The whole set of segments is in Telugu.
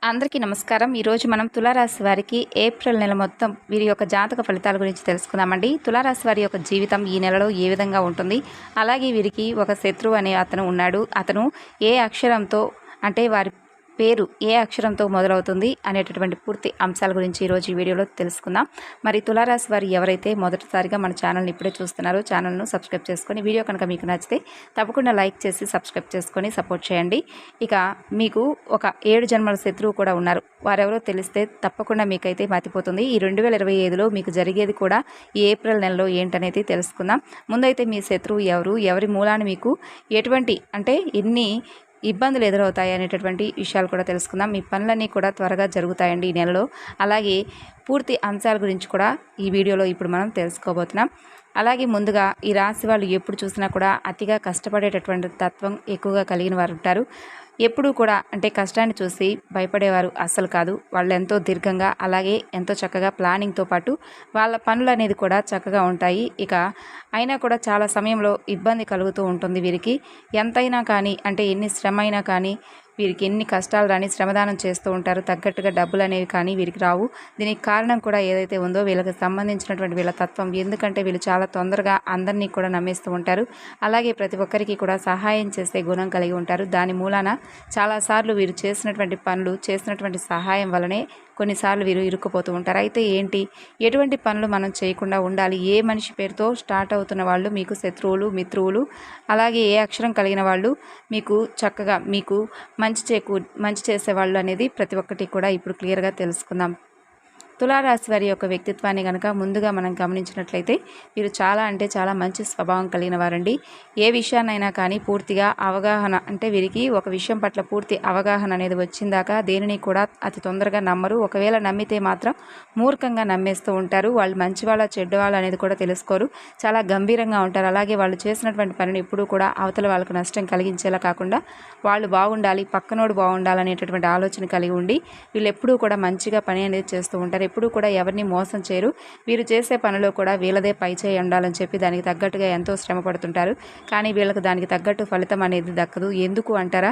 అందరికీ నమస్కారం. ఈరోజు మనం తులారాశి వారికి ఏప్రిల్ నెల మొత్తం వీరి యొక్క జాతక ఫలితాల గురించి తెలుసుకుందామండి. తులారాశి వారి యొక్క జీవితం ఈ నెలలో ఏ విధంగా ఉంటుంది, అలాగే వీరికి ఒక శత్రువు అనే అతను ఉన్నాడు. అతను ఏ అక్షరంతో అంటే వారి పేరు ఏ అక్షరంతో మొదలవుతుంది అనేటటువంటి పూర్తి అంశాల గురించి ఈరోజు ఈ వీడియోలో తెలుసుకుందాం. మరి తులారాశి వారు ఎవరైతే మొదటిసారిగా మన ఛానల్ని ఇప్పుడే చూస్తున్నారో ఛానల్ను సబ్స్క్రైబ్ చేసుకొని, వీడియో కనుక మీకు నచ్చితే తప్పకుండా లైక్ చేసి సబ్స్క్రైబ్ చేసుకొని సపోర్ట్ చేయండి. ఇక మీకు ఒక 7 జన్మల శత్రువు కూడా ఉన్నారు. వారెవరో తెలిస్తే తప్పకుండా మీకైతే మతిపోతుంది. ఈ 2025లో మీకు జరిగేది కూడా ఈ ఏప్రిల్ నెలలో ఏంటనేది తెలుసుకుందాం. ముందైతే మీ శత్రువు ఎవరు, ఎవరి మూలాన మీకు ఎటువంటి అంటే ఎన్ని ఇబ్బందులు ఎదురవుతాయి అనేటటువంటి విషయాలు కూడా తెలుసుకుందాం. మీ పనులన్నీ కూడా త్వరగా జరుగుతాయండి ఈ నెలలో. అలాగే పూర్తి అంశాల గురించి కూడా ఈ వీడియోలో ఇప్పుడు మనం తెలుసుకోబోతున్నాం. అలాగే ముందుగా ఈ రాశి వాళ్ళు ఎప్పుడు చూసినా కూడా అతిగా కష్టపడేటటువంటి తత్వం ఎక్కువగా కలిగిన వారు ఉంటారు. ఎప్పుడూ కూడా అంటే కష్టాన్ని చూసి భయపడేవారు అస్సలు కాదు. వాళ్ళు ఎంతో దీర్ఘంగా అలాగే ఎంతో చక్కగా ప్లానింగ్తో పాటు వాళ్ళ పనులు అనేది కూడా చక్కగా ఉంటాయి. ఇక అయినా కూడా చాలా సమయంలో ఇబ్బంది కలుగుతూ ఉంటుంది వీరికి. ఎంతైనా కానీ అంటే ఎన్ని శ్రమ అయినా కానీ వీరికి ఎన్ని కష్టాలు రాని శ్రమదానం చేస్తూ ఉంటారు. తగ్గట్టుగా డబ్బులు అనేవి కానీ వీరికి రావు. దీనికి కారణం కూడా ఏదైతే ఉందో వీళ్ళకి సంబంధించినటువంటి వీళ్ళ తత్వం. ఎందుకంటే వీళ్ళు చాలా తొందరగా అందరినీ కూడా నమ్మేస్తూ ఉంటారు. అలాగే ప్రతి ఒక్కరికి కూడా సహాయం చేసే గుణం కలిగి ఉంటారు. దాని మూలాన చాలాసార్లు వీరు చేసినటువంటి పనులు, చేసినటువంటి సహాయం వల్లనే కొన్నిసార్లు వీరు ఇరుక్కుపోతూ ఉంటారు. అయితే ఏంటి, ఎటువంటి పనులు మనం చేయకుండా ఉండాలి? ఏ మనిషి పేరుతో స్టార్ట్ అవుతున్న వాళ్ళు మీకు శత్రువులు, మిత్రువులు, అలాగే ఏ అక్షరం కలిగిన వాళ్ళు మీకు చక్కగా మీకు మంచి చేసేవాళ్ళు అనేది ప్రతి ఒక్కటి కూడా ఇప్పుడు క్లియర్గా తెలుసుకుందాం. తులారాశి వారి యొక్క వ్యక్తిత్వాన్ని కనుక ముందుగా మనం గమనించినట్లయితే వీరు చాలా అంటే చాలా మంచి స్వభావం కలిగిన వారండి. ఏ విషయాన్నైనా కానీ పూర్తిగా అవగాహన అంటే వీరికి ఒక విషయం పట్ల పూర్తి అవగాహన అనేది వచ్చిందాకా దేనిని కూడా అతి తొందరగా నమ్మరు. ఒకవేళ నమ్మితే మాత్రం మూర్ఖంగా నమ్మేస్తూ ఉంటారు. వాళ్ళు మంచివాళ్ళ చెడ్డవాళ్ళ అనేది కూడా తెలుసుకోరు. చాలా గంభీరంగా ఉంటారు. అలాగే వాళ్ళు చేసినటువంటి పనిని ఎప్పుడూ కూడా అవతల వాళ్ళకు నష్టం కలిగించేలా కాకుండా వాళ్ళు బాగుండాలి, పక్కనోడు బాగుండాలనేటటువంటి ఆలోచన కలిగి ఉండి వీళ్ళు ఎప్పుడూ కూడా మంచిగా పని అనేది చేస్తూ ఉంటారు. ఎప్పుడూ కూడా ఎవరిని మోసం చేయరు. వీరు చేసే పనిలో కూడా వీళ్ళదే పై చేయి ఉండాలని చెప్పి దానికి తగ్గట్టుగా ఎంతో శ్రమ పడుతుంటారు. కానీ వీళ్ళకి దానికి తగ్గట్టు ఫలితం అనేది దక్కదు. ఎందుకు అంటారా?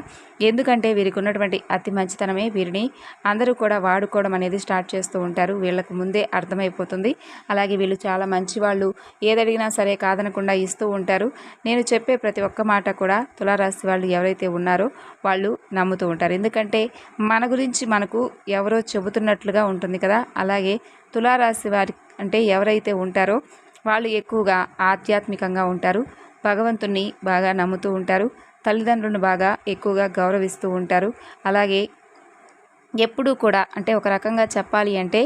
ఎందుకంటే వీరికి ఉన్నటువంటి అతి మంచితనమే వీరిని అందరూ కూడా వాడుకోవడం అనేది స్టార్ట్ చేస్తూ ఉంటారు. వీళ్ళకు ముందే అర్థమైపోతుంది. అలాగే వీళ్ళు చాలా మంచి వాళ్ళు, ఏదడిగినా సరే కాదనకుండా ఇస్తూ ఉంటారు. నేను చెప్పే ప్రతి ఒక్క మాట కూడా తులారాశి వాళ్ళు ఎవరైతే ఉన్నారో వాళ్ళు నమ్ముతూ ఉంటారు. ఎందుకంటే మన గురించి మనకు ఎవరో చెబుతున్నట్లుగా ఉంటుంది కదా. అలాగే తులారాశి వారి అంటే ఎవరైతే ఉంటారో వాళ్ళు ఎక్కువగా ఆధ్యాత్మికంగా ఉంటారు. భగవంతుణ్ణి బాగా నమ్ముతూ ఉంటారు. తల్లిదండ్రులను బాగా ఎక్కువగా గౌరవిస్తూ ఉంటారు. అలాగే ఎప్పుడూ కూడా అంటే ఒక రకంగా చెప్పాలి అంటే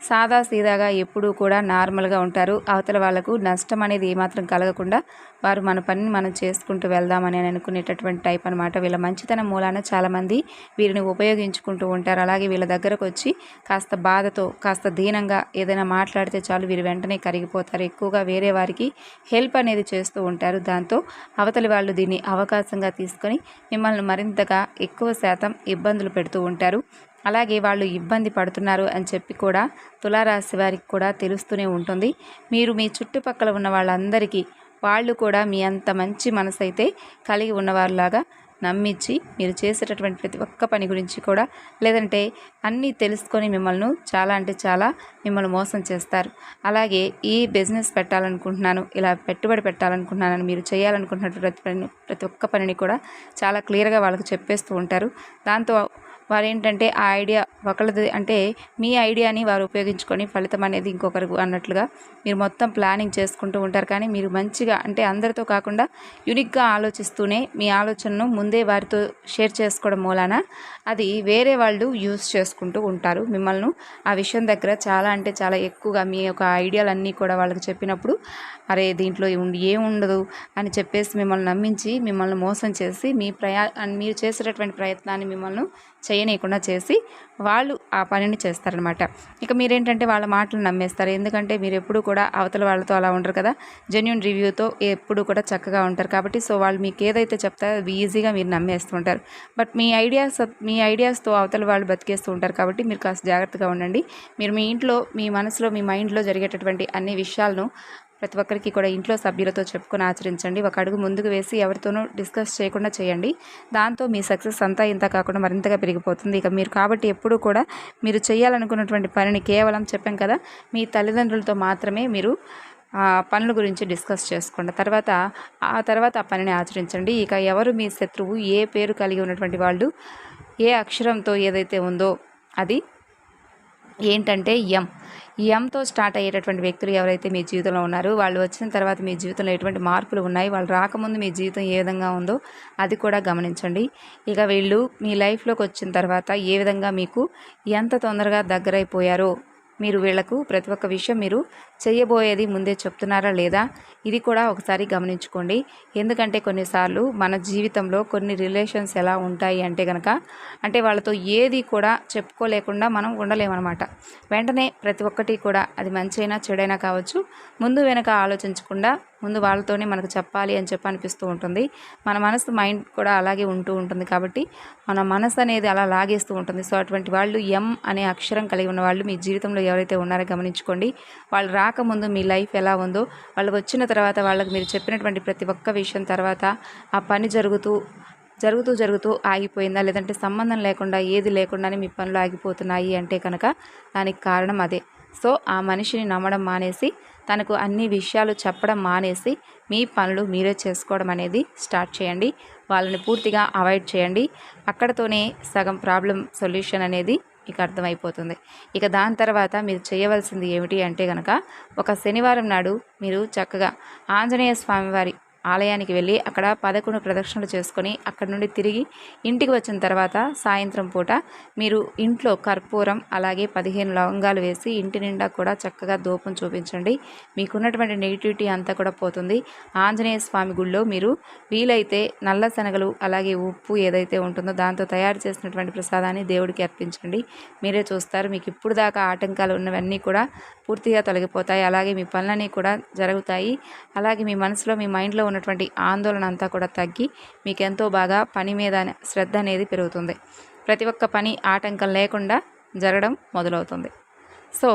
సాదా సీదాగా ఎప్పుడూ కూడా నార్మల్గా ఉంటారు. అవతల వాళ్ళకు నష్టం అనేది ఏమాత్రం కలగకుండా వారు మన పనిని మనం చేసుకుంటూ వెళ్దామని అనుకునేటటువంటి టైప్ అనమాట. వీళ్ళ మంచితనం మూలాన చాలామంది వీరిని ఉపయోగించుకుంటూ ఉంటారు. అలాగే వీళ్ళ దగ్గరకు వచ్చి కాస్త బాధతో కాస్త దీనంగా ఏదైనా మాట్లాడితే చాలు వీరు వెంటనే కరిగిపోతారు. ఎక్కువగా వేరే వారికి హెల్ప్ అనేది చేస్తూ ఉంటారు. దాంతో అవతలి వాళ్ళు దీన్ని అవకాశంగా తీసుకొని మిమ్మల్ని మరింతగా ఎక్కువ శాతం ఇబ్బందులు పెడుతూ ఉంటారు. అలాగే వాళ్ళు ఇబ్బంది పడుతున్నారు అని చెప్పి కూడా తులారాశి వారికి కూడా తెలుస్తూనే ఉంటుంది. మీరు మీ చుట్టుపక్కల ఉన్న వాళ్ళందరికీ వాళ్ళు కూడా మీ అంత మంచి మనసు అయితే కలిగి ఉన్నవారిలాగా నమ్మించి మీరు చేసేటటువంటి ప్రతి ఒక్క పని గురించి కూడా లేదంటే అన్నీ తెలుసుకొని మిమ్మల్ని చాలా అంటే చాలా మిమ్మల్ని మోసం చేస్తారు. అలాగే ఈ బిజినెస్ పెట్టాలనుకుంటున్నాను, ఇలా పెట్టుబడి పెట్టాలనుకుంటున్నానని మీరు చేయాలనుకుంటున్నటువంటి ప్రతి ఒక్క పనిని కూడా చాలా క్లియర్గా వాళ్ళకి చెప్పేస్తూ ఉంటారు. దాంతో వారు ఏంటంటే ఆ ఐడియా ఒకళ్ళది అంటే మీ ఐడియాని వారు ఉపయోగించుకొని ఫలితం అనేది ఇంకొకరు అన్నట్లుగా మీరు మొత్తం ప్లానింగ్ చేసుకుంటూ ఉంటారు. కానీ మీరు మంచిగా అంటే అందరితో కాకుండా యూనిక్గా ఆలోచిస్తూనే మీ ఆలోచనను ముందే వారితో షేర్ చేసుకోవడం మూలాన అది వేరే వాళ్ళు యూజ్ చేసుకుంటూ ఉంటారు. మిమ్మల్ని ఆ విషయం దగ్గర చాలా అంటే చాలా ఎక్కువగా మీ యొక్క ఐడియాలన్నీ కూడా వాళ్ళకి చెప్పినప్పుడు అరే దీంట్లో ఏముండదు అని చెప్పేసి మిమ్మల్ని నమ్మించి మిమ్మల్ని మోసం చేసి మీరు చేసేటటువంటి ప్రయత్నాన్ని మిమ్మల్ని చేయనీయకుండా చేసి వాళ్ళు ఆ పనిని చేస్తారనమాట. ఇక మీరేంటంటే వాళ్ళ మాటలు నమ్మేస్తారు. ఎందుకంటే మీరు ఎప్పుడు కూడా అవతల వాళ్ళతో అలా ఉండరు కదా, జెన్యూన్ రివ్యూతో ఎప్పుడు కూడా చక్కగా ఉంటారు కాబట్టి సో వాళ్ళు మీకు ఏదైతే చెప్తారో అది ఈజీగా మీరు నమ్మేస్తూ ఉంటారు. బట్ మీ ఐడియాస్తో అవతల వాళ్ళు బతికేస్తూ ఉంటారు కాబట్టి మీరు కాస్త జాగ్రత్తగా ఉండండి. మీరు మీ ఇంట్లో మీ మనసులో మీ మైండ్లో జరిగేటటువంటి అన్ని విషయాలను ప్రతి ఒక్కరికి కూడా ఇంట్లో సభ్యులతో చెప్పుకొని ఆచరించండి. ఒక అడుగు ముందుకు వేసి ఎవరితోనూ డిస్కస్ చేయకుండా చేయండి. దాంతో మీ సక్సెస్ అంతా ఇంత కాకుండా మరింతగా పెరిగిపోతుంది. ఇక మీరు కాబట్టి ఎప్పుడూ కూడా మీరు చేయాలనుకున్నటువంటి పనిని కేవలం చెప్పాం కదా, మీ తల్లిదండ్రులతో మాత్రమే మీరు పనుల గురించి డిస్కస్ చేసుకోండి. ఆ తర్వాత ఆ పనిని ఆచరించండి. ఇక ఎవరు మీ శత్రువు, ఏ పేరు కలిగి ఉన్నటువంటి వాళ్ళు, ఏ అక్షరంతో ఏదైతే ఉందో అది ఏంటంటే ఎంతో స్టార్ట్ అయ్యేటటువంటి వ్యక్తులు ఎవరైతే మీ జీవితంలో ఉన్నారో వాళ్ళు వచ్చిన తర్వాత మీ జీవితంలో ఎటువంటి మార్పులు ఉన్నాయి, వాళ్ళు రాకముందు మీ జీవితం ఏ విధంగా ఉందో అది కూడా గమనించండి. ఇక వీళ్ళు మీ లైఫ్లోకి వచ్చిన తర్వాత ఏ విధంగా మీకు ఎంత తొందరగా దగ్గరైపోయారో, మీరు వీళ్లకు ప్రతి ఒక్క విషయం మీరు చేయబోయేది ముందే చెప్తున్నారా లేదా, ఇది కూడా ఒకసారి గమనించుకోండి. ఎందుకంటే కొన్నిసార్లు మన జీవితంలో కొన్ని రిలేషన్స్ ఎలా ఉంటాయి అంటే కనుక, అంటే వాళ్ళతో ఏది కూడా చెప్పుకోలేకుండా మనం ఉండలేమన్నమాట. వెంటనే ప్రతి ఒక్కటి కూడా అది మంచి అయినా చెడైనా కావచ్చు, ముందు వెనక ఆలోచించకుండా ముందు వాళ్ళతోనే మనకు చెప్పాలి అని అనిపిస్తూ ఉంటుంది. మన మనసు మైండ్ కూడా అలాగే ఉంటూ ఉంటుంది. కాబట్టి మన మనసు అనేది అలా లాగేస్తూ ఉంటుంది. సో అటువంటి వాళ్ళు అనే అక్షరం కలిగి ఉన్న వాళ్ళు మీ జీవితంలో ఎవరైతే ఉన్నారో గమనించుకోండి. వాళ్ళు రాకముందు మీ లైఫ్ ఎలా ఉందో, వాళ్ళు వచ్చిన తర్వాత వాళ్ళకి మీరు చెప్పినటువంటి ప్రతి ఒక్క విషయం తర్వాత ఆ పని జరుగుతూ ఆగిపోయిందా, లేదంటే సంబంధం లేకుండా ఏది లేకుండానే మీ పనులు ఆగిపోతున్నాయి అంటే కనుక దానికి కారణం అదే. సో ఆ మనిషిని నమ్మడం మానేసి, తనకు అన్ని విషయాలు చెప్పడం మానేసి మీ పనులు మీరే చేసుకోవడం అనేది స్టార్ట్ చేయండి. వాళ్ళని పూర్తిగా అవాయిడ్ చేయండి. అక్కడతోనే సగం ప్రాబ్లం సొల్యూషన్ అనేది మీకు అర్థమైపోతుంది. ఇక దాని తర్వాత మీరు చేయవలసింది ఏమిటి అంటే కనుక, ఒక శనివారం నాడు మీరు చక్కగా ఆంజనేయ స్వామివారి ఆలయానికి వెళ్ళి అక్కడ 11 ప్రదక్షిణలు చేసుకొని అక్కడ నుండి తిరిగి ఇంటికి వచ్చిన తర్వాత సాయంత్రం పూట మీరు ఇంట్లో కర్పూరం అలాగే 15 లవంగాలు వేసి ఇంటి నిండా కూడా చక్కగా ధూపం చూపించండి. మీకున్నటువంటి నెగిటివిటీ అంతా కూడా పోతుంది. ఆంజనేయ స్వామి గుళ్ళో మీరు వీలైతే నల్ల శనగలు అలాగే ఉప్పు ఏదైతే ఉంటుందో దాంతో తయారు చేసినటువంటి ప్రసాదాన్ని దేవుడికి అర్పించండి. మీరే చూస్తారు మీకు ఇప్పుడు దాకా ఆటంకాలు ఉన్నవన్నీ కూడా పూర్తిగా తొలగిపోతాయి. అలాగే మీ పనులన్నీ కూడా జరుగుతాయి. అలాగే మీ మనసులో మీ మైండ్లో ఉన్నటువంటి ఆందోళన అంతా కూడా తగ్గి మీకు ఎంతో బాగా పని మీద శ్రద్ధ అనేది పెరుగుతుంది. ప్రతి ఒక్క పని ఆటంకం లేకుండా జరగడం మొదలవుతుంది. సో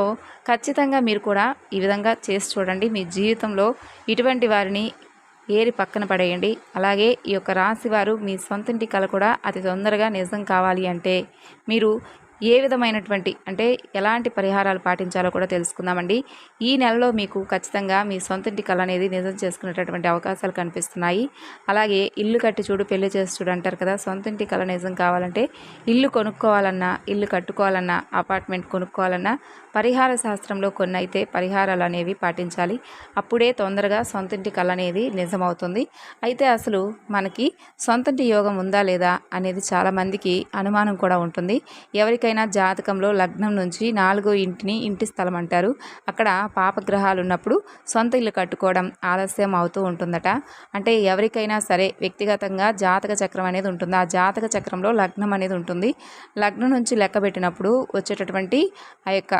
ఖచ్చితంగా మీరు కూడా ఈ విధంగా చేసి చూడండి. మీ జీవితంలో ఇటువంటి వారిని ఏరి పక్కన పడేయండి. అలాగే ఈ యొక్క రాశి వారు మీ సొంతింటి కల కూడా అతి తొందరగా నిజం కావాలి అంటే మీరు ఏ విధమైనటువంటి అంటే ఎలాంటి పరిహారాలు పాటించాలో కూడా తెలుసుకుందామండి. ఈ నెలలో మీకు ఖచ్చితంగా మీ సొంతింటి కల అనేది నిజం చేసుకునేటటువంటి అవకాశాలు కనిపిస్తున్నాయి. అలాగే ఇల్లు కట్టి చూడు పెళ్లి చేసి చూడు అంటారు కదా, సొంతింటి కల నిజం కావాలంటే ఇల్లు కొనుక్కోవాలన్నా, ఇల్లు కట్టుకోవాలన్నా, అపార్ట్మెంట్ కొనుక్కోవాలన్నా పరిహార శాస్త్రంలో కొన్ని అయితే పరిహారాలు అనేవి పాటించాలి. అప్పుడే తొందరగా సొంతింటి కల అనేది నిజమవుతుంది. అయితే అసలు మనకి సొంతింటి యోగం ఉందా లేదా అనేది చాలామందికి అనుమానం కూడా ఉంటుంది. ఎవరికైనా జాతకంలో లగ్నం నుంచి 4వ ఇంటిని ఇంటి స్థలం అంటారు. అక్కడ పాపగ్రహాలు ఉన్నప్పుడు సొంత ఇల్లు కట్టుకోవడం ఆలస్యం అవుతూ ఉంటుందట. అంటే ఎవరికైనా సరే వ్యక్తిగతంగా జాతక చక్రం అనేది ఉంటుంది. ఆ జాతక చక్రంలో లగ్నం అనేది ఉంటుంది. లగ్నం నుంచి లెక్క పెట్టినప్పుడు వచ్చేటటువంటి ఆ యొక్క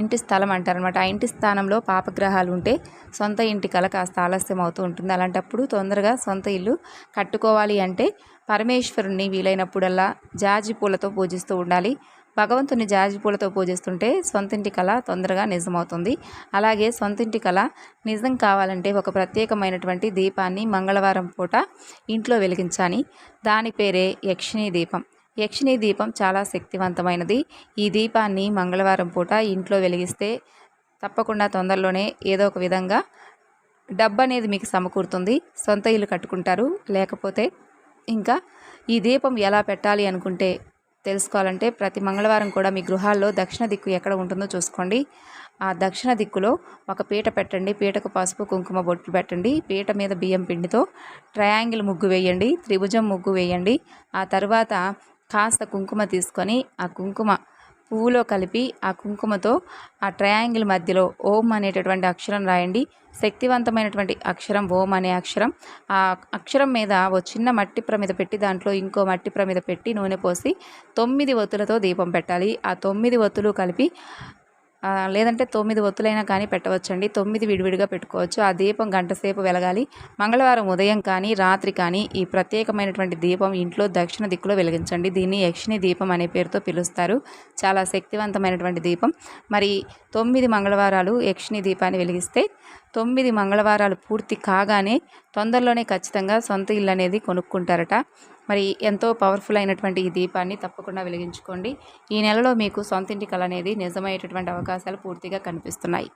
ఇంటి స్థలం అంటారనమాట. ఆ ఇంటి స్థానంలో పాపగ్రహాలు ఉంటే సొంత ఇంటి కల కాస్త ఆలస్యం అవుతూ ఉంటుంది. అలాంటప్పుడు తొందరగా సొంత ఇల్లు కట్టుకోవాలి అంటే పరమేశ్వరుణ్ణి వీలైనప్పుడల్లా జాజి పూలతో పూజిస్తూ ఉండాలి. భగవంతుని జాజి పూలతో పూజిస్తుంటే సొంతింటి కళ తొందరగా నిజమవుతుంది. అలాగే సొంతింటి కళ నిజం కావాలంటే ఒక ప్రత్యేకమైనటువంటి దీపాన్ని మంగళవారం పూట ఇంట్లో వెలిగించాలి. దాని పేరే యక్షిణీ దీపం. యక్షిణీ దీపం చాలా శక్తివంతమైనది. ఈ దీపాన్ని మంగళవారం పూట ఇంట్లో వెలిగిస్తే తప్పకుండా తొందరలోనే ఏదో ఒక విధంగా డబ్బు అనేది మీకు సమకూరుతుంది. సొంత ఇల్లు కట్టుకుంటారు. లేకపోతే ఇంకా ఈ దీపం ఎలా పెట్టాలి అనుకుంటే తెలుసుకోవాలంటే ప్రతి మంగళవారం కూడా మీ గృహాల్లో దక్షిణ దిక్కు ఎక్కడ ఉంటుందో చూసుకోండి. ఆ దక్షిణ దిక్కులో ఒక పీట పెట్టండి. పీటకు పసుపు కుంకుమ బొట్లు పెట్టండి. పీట మీద బియ్యం పిండితో ట్రయాంగిల్ ముగ్గు వేయండి. త్రిభుజం ముగ్గు వేయండి. ఆ తర్వాత కాస్త కుంకుమ తీసుకొని ఆ కుంకుమ పువ్వులో కలిపి ఆ కుంకుమతో ఆ ట్రయాంగిల్ మధ్యలో ఓం అనేటటువంటి అక్షరం రాయండి. శక్తివంతమైనటువంటి అక్షరం ఓం అనే అక్షరం. ఆ అక్షరం మీద ఓ చిన్న మట్టి ప్రమిద పెట్టి దాంట్లో ఇంకో మట్టి ప్రమిద పెట్టి నూనె పోసి 9 ఒత్తులతో దీపం పెట్టాలి. ఆ 9 ఒత్తులు కలిపి లేదంటే 9 ఒత్తులైనా కానీ పెట్టవచ్చండి. 9 విడివిడిగా పెట్టుకోవచ్చు. ఆ దీపం గంట సేపు వెలగాలి. మంగళవారం ఉదయం కానీ రాత్రి కానీ ఈ ప్రత్యేకమైనటువంటి దీపం ఇంట్లో దక్షిణ దిక్కులో వెలిగించండి. దీన్ని యక్షిణి దీపం అనే పేరుతో పిలుస్తారు. చాలా శక్తివంతమైనటువంటి దీపం. మరి 9 మంగళవారాలు యక్షిణి దీపాన్ని వెలిగిస్తే 9 మంగళవారాలు పూర్తి కాగానే తొందరలోనే ఖచ్చితంగా సొంత ఇల్లు అనేది కొనుక్కుంటారట. మరి ఎంతో పవర్ఫుల్ అయినటువంటి ఈ దీపాన్ని తప్పకుండా వెలిగించుకోండి. ఈ నెలలో మీకు సొంతింటి కల అనేది నిజమయ్యేటటువంటి అవకాశాలు పూర్తిగా కనిపిస్తున్నాయి.